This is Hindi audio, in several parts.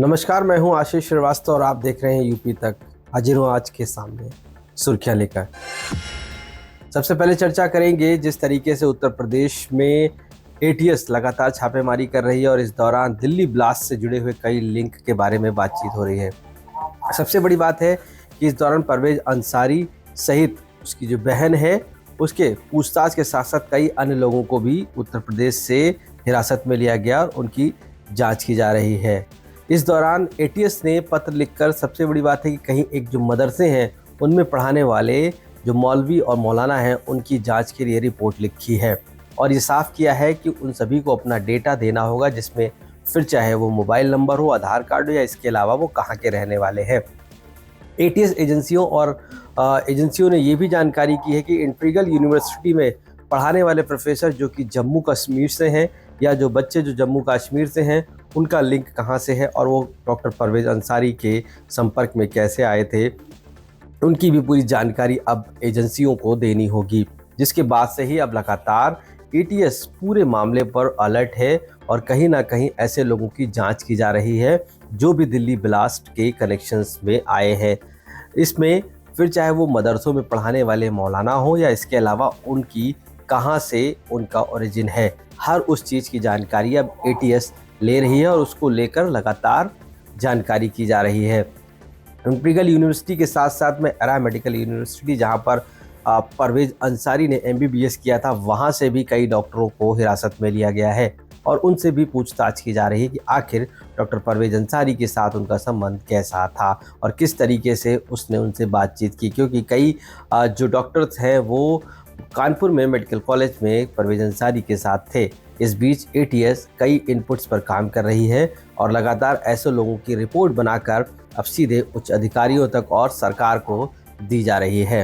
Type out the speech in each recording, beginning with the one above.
नमस्कार, मैं हूं आशीष श्रीवास्तव और आप देख रहे हैं यूपी तक। हाजिर हूं आज के सामने सुर्खियां लेकर। सबसे पहले चर्चा करेंगे जिस तरीके से उत्तर प्रदेश में एटीएस लगातार छापेमारी कर रही है और इस दौरान दिल्ली ब्लास्ट से जुड़े हुए कई लिंक के बारे में बातचीत हो रही है। सबसे बड़ी बात है कि इस दौरान परवेज अंसारी सहित उसकी जो बहन है उसके पूछताछ के साथ साथ कई अन्य लोगों को भी उत्तर प्रदेश से हिरासत में लिया गया और उनकी जांच की जा रही है। इस दौरान एटीएस ने पत्र लिखकर सबसे बड़ी बात है कि कहीं एक जो मदरसे हैं उनमें पढ़ाने वाले जो मौलवी और मौलाना हैं उनकी जांच के लिए रिपोर्ट लिखी है और ये साफ किया है कि उन सभी को अपना डेटा देना होगा, जिसमें फिर चाहे वो मोबाइल नंबर हो, आधार कार्ड हो या इसके अलावा वो कहाँ के रहने वाले हैं। एटीएस एजेंसियों ने ये भी जानकारी की है कि इंटीग्रल यूनिवर्सिटी में पढ़ाने वाले प्रोफेसर जो कि जम्मू कश्मीर से हैं या जो बच्चे जो जम्मू कश्मीर से हैं उनका लिंक कहाँ से है और वो डॉक्टर परवेज अंसारी के संपर्क में कैसे आए थे, उनकी भी पूरी जानकारी अब एजेंसियों को देनी होगी। जिसके बाद से ही अब लगातार एटीएस पूरे मामले पर अलर्ट है और कहीं ना कहीं ऐसे लोगों की जांच की जा रही है जो भी दिल्ली ब्लास्ट के कनेक्शंस में आए हैं। इसमें फिर चाहे वो मदरसों में पढ़ाने वाले मौलाना हो या इसके अलावा उनकी कहाँ से उनका ओरिजिन है, हर उस चीज़ की जानकारी अब एटीएस ले रही है और उसको लेकर लगातार जानकारी की जा रही है। इंटीग्रल यूनिवर्सिटी के साथ साथ में एरा मेडिकल यूनिवर्सिटी जहाँ पर परवेज अंसारी ने एमबीबीएस किया था, वहाँ से भी कई डॉक्टरों को हिरासत में लिया गया है और उनसे भी पूछताछ की जा रही है कि आखिर डॉक्टर परवेज अंसारी के साथ उनका संबंध कैसा था और किस तरीके से उसने उनसे बातचीत की, क्योंकि कई जो डॉक्टर्स हैं वो कानपुर में मेडिकल कॉलेज में परवेज अंसारी के साथ थे। इस बीच एटीएस कई इनपुट्स पर काम कर रही है और लगातार ऐसे लोगों की रिपोर्ट बनाकर अब सीधे उच्च अधिकारियों तक और सरकार को दी जा रही है।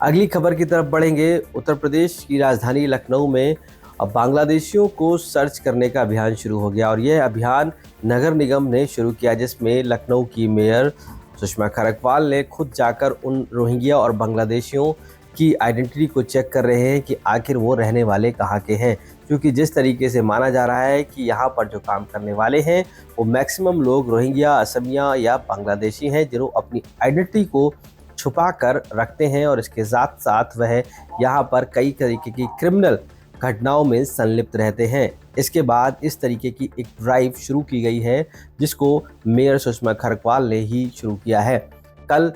अगली खबर की तरफ बढ़ेंगे। उत्तर प्रदेश की राजधानी लखनऊ में अब बांग्लादेशियों को सर्च करने का अभियान शुरू हो गया और यह अभियान नगर निगम ने शुरू किया, जिसमें लखनऊ की मेयर सुषमा खरगवाल ने खुद जाकर उन रोहिंग्या और बांग्लादेशियों की आइडेंटिटी को चेक कर रहे हैं कि आखिर वो रहने वाले कहाँ के हैं, क्योंकि जिस तरीके से माना जा रहा है कि यहाँ पर जो काम करने वाले हैं वो मैक्सिमम लोग रोहिंग्या, असमिया या बांग्लादेशी हैं जिन्हों अपनी आइडेंटिटी को छुपा कर रखते हैं और इसके साथ साथ वह यहाँ पर कई तरीके की क्रिमिनल घटनाओं में संलिप्त रहते हैं। इसके बाद इस तरीके की एक ड्राइव शुरू की गई है जिसको मेयर सुषमा खरगवाल ने ही शुरू किया है। कल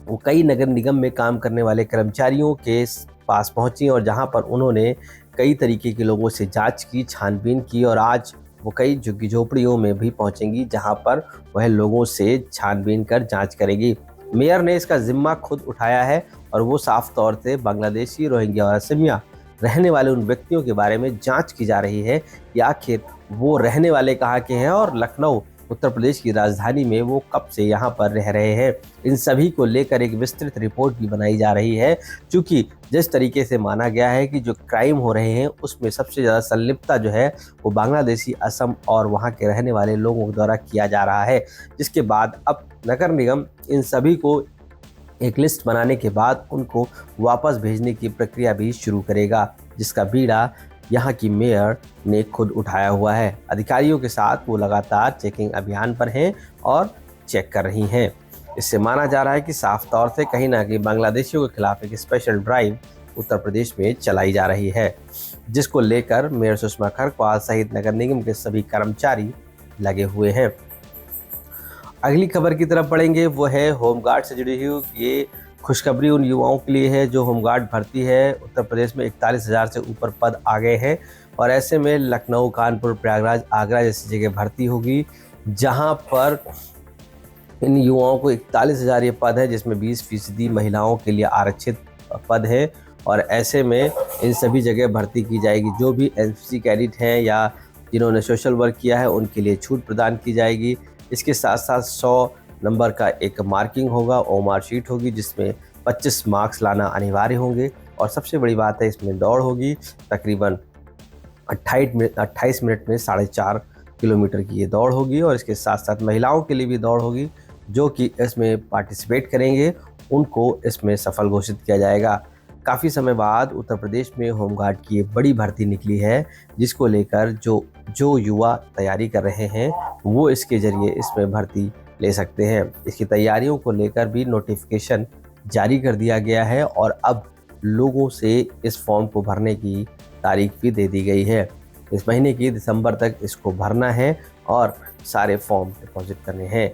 वो कई नगर निगम में काम करने वाले कर्मचारियों के पास पहुंची और जहां पर उन्होंने कई तरीके के लोगों से जांच की, छानबीन की और आज वो कई झुग्गी झोपड़ियों में भी पहुंचेंगी जहां पर वह लोगों से छानबीन कर जांच करेगी। मेयर ने इसका जिम्मा खुद उठाया है और वो साफ तौर से बांग्लादेशी, रोहिंग्या और असमिया रहने वाले उन व्यक्तियों के बारे में जांच की जा रही है कि आखिर वो रहने वाले कहाँ के हैं और लखनऊ उत्तर प्रदेश की राजधानी में वो कब से यहाँ पर रह रहे हैं। इन सभी को लेकर एक विस्तृत रिपोर्ट भी बनाई जा रही है, क्योंकि जिस तरीके से माना गया है कि जो क्राइम हो रहे हैं उसमें सबसे ज़्यादा संलिप्तता जो है वो बांग्लादेशी, असम और वहाँ के रहने वाले लोगों द्वारा किया जा रहा है। जिसके बाद अब नगर निगम इन सभी को एक लिस्ट बनाने के बाद उनको वापस भेजने की प्रक्रिया भी शुरू करेगा, जिसका बीड़ा यहाँ की मेयर ने खुद उठाया हुआ है। अधिकारियों के साथ वो लगातार चेकिंग अभियान पर हैं और चेक कर रही हैं। इससे माना जा रहा है कि साफ तौर से कहीं ना कहीं बांग्लादेशियों के खिलाफ एक स्पेशल ड्राइव उत्तर प्रदेश में चलाई जा रही है, जिसको लेकर मेयर सुषमा खरगवाल सहित नगर निगम के सभी कर्मचारी लगे हुए हैं। अगली खबर की तरफ बढ़ेंगे, वो है होमगार्ड से जुड़ी हुई ये खुशखबरी उन युवाओं के लिए है जो होमगार्ड भर्ती है। उत्तर प्रदेश में 41,000 से ऊपर पद आ गए हैं और ऐसे में लखनऊ, कानपुर, प्रयागराज, आगरा जैसी जगह भर्ती होगी, जहां पर इन युवाओं को 41,000 ये पद है, जिसमें 20% महिलाओं के लिए आरक्षित पद है और ऐसे में इन सभी जगह भर्ती की जाएगी। जो भी एनसीसी कैडेट हैं या जिन्होंने सोशल वर्क किया है उनके लिए छूट प्रदान की जाएगी। इसके साथ साथ 100 नंबर का एक मार्किंग होगा, ओमार शीट होगी जिसमें 25 मार्क्स लाना अनिवार्य होंगे और सबसे बड़ी बात है इसमें दौड़ होगी। तकरीबन 28 मिनट में 4.5 किलोमीटर की ये दौड़ होगी और इसके साथ साथ महिलाओं के लिए भी दौड़ होगी जो कि इसमें पार्टिसिपेट करेंगे, उनको इसमें सफल घोषित किया जाएगा। काफ़ी समय बाद उत्तर प्रदेश में होमगार्ड की एक बड़ी भर्ती निकली है, जिसको लेकर जो युवा तैयारी कर रहे हैं वो इसके जरिए इसमें भर्ती ले सकते हैं। इसकी तैयारियों को लेकर भी नोटिफिकेशन जारी कर दिया गया है और अब लोगों से इस फॉर्म को भरने की तारीख भी दे दी गई है। इस महीने की दिसंबर तक इसको भरना है और सारे फॉर्म डिपॉजिट करने हैं।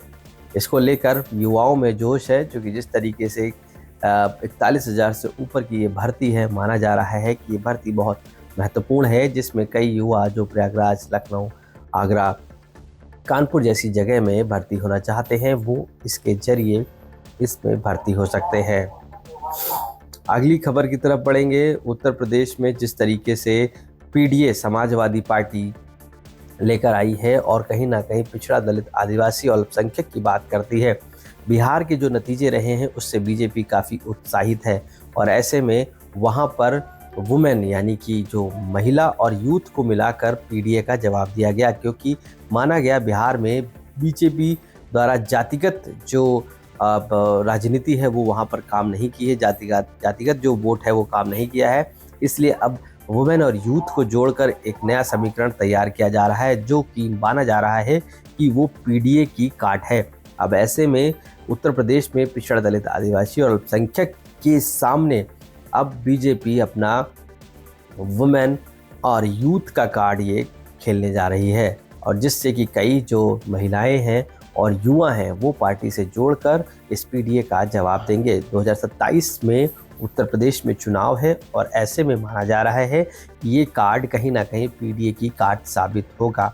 इसको लेकर युवाओं में जोश है, क्योंकि जिस तरीके से 41,000 से ऊपर की ये भर्ती है, माना जा रहा है कि ये भर्ती बहुत महत्वपूर्ण है, जिसमें कई युवा जो प्रयागराज, लखनऊ, आगरा, कानपुर जैसी जगह में भर्ती होना चाहते हैं, वो इसके जरिए इसमें भर्ती हो सकते हैं। अगली खबर की तरफ बढ़ेंगे। उत्तर प्रदेश में जिस तरीके से पीडीए समाजवादी पार्टी लेकर आई है और कहीं ना कहीं पिछड़ा, दलित, आदिवासी और अल्पसंख्यक की बात करती है, बिहार के जो नतीजे रहे हैं उससे बीजेपी काफ़ी उत्साहित है और ऐसे में वहाँ पर वुमेन यानी कि जो महिला और यूथ को मिलाकर पीडीए का जवाब दिया गया, क्योंकि माना गया बिहार में बीजेपी द्वारा जातिगत जो राजनीति है वो वहाँ पर काम नहीं की है, जातिगत जो वोट है वो काम नहीं किया है। इसलिए अब वुमेन और यूथ को जोड़कर एक नया समीकरण तैयार किया जा रहा है, जो कि माना जा रहा है कि वो पीडीए की काट है। अब ऐसे में उत्तर प्रदेश में पिछड़ा, दलित, आदिवासी और अल्पसंख्यक के सामने अब बीजेपी अपना वुमेन और यूथ का कार्ड ये खेलने जा रही है, और जिससे कि कई जो महिलाएं हैं और युवा हैं वो पार्टी से जोड़कर इस पीडीए का जवाब देंगे। 2027 में उत्तर प्रदेश में चुनाव है और ऐसे में माना जा रहा है कि ये कार्ड कहीं ना कहीं पीडीए की कार्ड साबित होगा।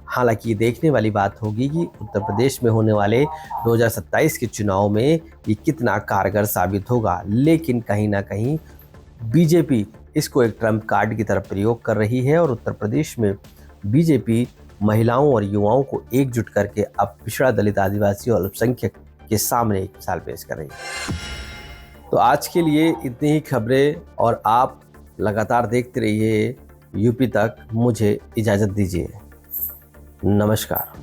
हालांकि ये देखने वाली बात होगी कि उत्तर प्रदेश में होने वाले 2027 के चुनाव में ये कितना कारगर साबित होगा, लेकिन कहीं ना कहीं बीजेपी इसको एक ट्रम्प कार्ड की तरफ प्रयोग कर रही है और उत्तर प्रदेश में बीजेपी महिलाओं और युवाओं को एकजुट करके अब पिछड़ा, दलित, आदिवासी और अल्पसंख्यक के सामने एक मिसाल पेश कर रही है। तो आज के लिए इतनी ही खबरें और आप लगातार देखते रहिए यूपी तक। मुझे इजाज़त दीजिए, नमस्कार।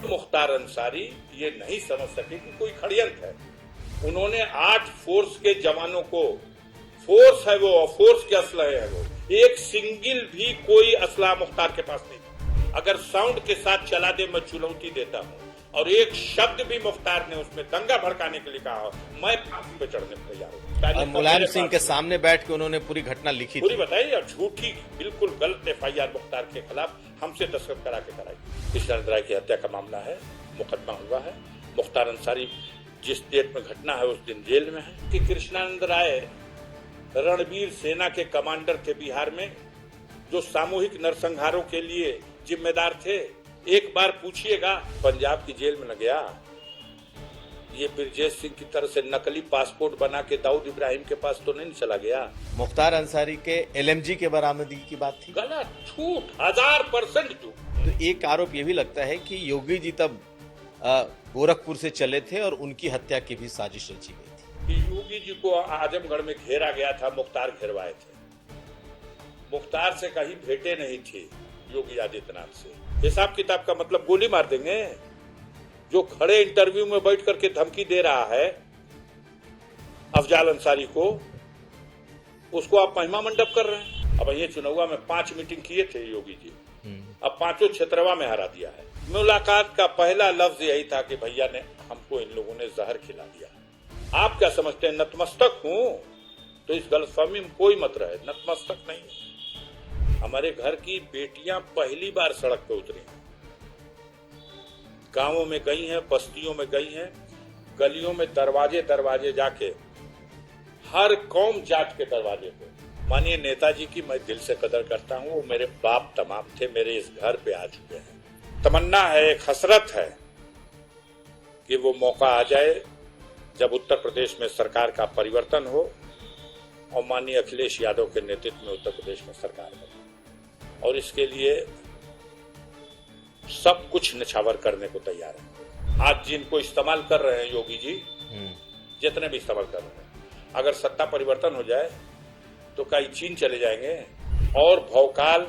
मुख्तार अंसारी ये नहीं समझ सके कि कोई षड्यंत्र है। उन्होंने 8 फोर्स के जवानों को, फोर्स है वो, फोर्स के असलहे है वो, एक सिंगल भी कोई असला मुख्तार के पास नहीं। अगर साउंड के साथ चला दे मैं चुनौती देता हूँ, और एक शब्द भी मुख्तार ने उसमें दंगा भड़काने के लिए कहा, मैं फांसी पे चढ़ने को तैयार हूँ। मुलायम सिंह के सामने बैठ के उन्होंने पूरी घटना लिखी, पूरी बताई और झूठी बिल्कुल गलत एफआईआर मुख्तार के खिलाफ हमसे दस्तखत करा के कराई। कृष्णानंद राय की हत्या का मामला है, मुकदमा हुआ है। मुख्तार अंसारी जिस डेट में घटना है उस दिन जेल में है। कि कृष्णानंद राय रणवीर सेना के कमांडर थे बिहार में, जो सामूहिक नरसंहारों के लिए जिम्मेदार थे। एक बार पूछिएगा, पंजाब की जेल में न गया। ये ब्रजेश सिंह की तरह से नकली पासपोर्ट बना के दाऊद इब्राहिम के पास तो नहीं चला गया। मुख्तार अंसारी के एलएमजी के बरामदगी की बात थी, गलत, झूठ, 1000% झूठ। तो एक आरोप ये भी लगता है कि योगी जी तब गोरखपुर से चले थे और उनकी हत्या की भी साजिश रची गई थी। योगी जी को आजमगढ़ में घेरा गया था, मुख्तार घेरवाए थे। मुख्तार से कहीं भेंटे नहीं थी योगी आदित्यनाथ से। हिसाब किताब का मतलब गोली मार देंगे। जो खड़े इंटरव्यू में बैठ करके धमकी दे रहा है अफजाल अंसारी को, उसको आप महिमा मंडप कर रहे हैं। अब ये चुनाव में 5 मीटिंग किए थे योगी जी, अब 5 क्षेत्रवा में हरा दिया है। मुलाकात का पहला लफ्ज यही था कि भैया ने हमको, इन लोगों ने जहर खिला दिया। आप क्या समझते हैं नतमस्तक हूं? तो इस गलतफहमी में कोई मत रहे, नतमस्तक नहीं। हमारे घर की बेटियां पहली बार सड़क पे उतरी हैं, गांवों में गई हैं, बस्तियों में गई हैं, गलियों में दरवाजे दरवाजे जाके, हर कौम जात के दरवाजे पे। माननीय नेताजी की मैं दिल से कदर करता हूं, वो मेरे बाप तमाम थे, मेरे इस घर पे आ चुके हैं। तमन्ना है, एक हसरत है कि वो मौका आ जाए जब उत्तर प्रदेश में सरकार का परिवर्तन हो और माननीय अखिलेश यादव के नेतृत्व में उत्तर प्रदेश में सरकार बने, और इसके लिए सब कुछ निछावर करने को तैयार है। आज जिनको इस्तेमाल कर रहे हैं योगी जी, जितने भी इस्तेमाल कर रहे हैं, अगर सत्ता परिवर्तन हो जाए तो कई चीन चले जाएंगे। और भौकाल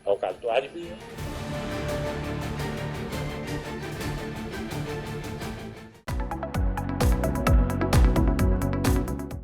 तो आज भी है।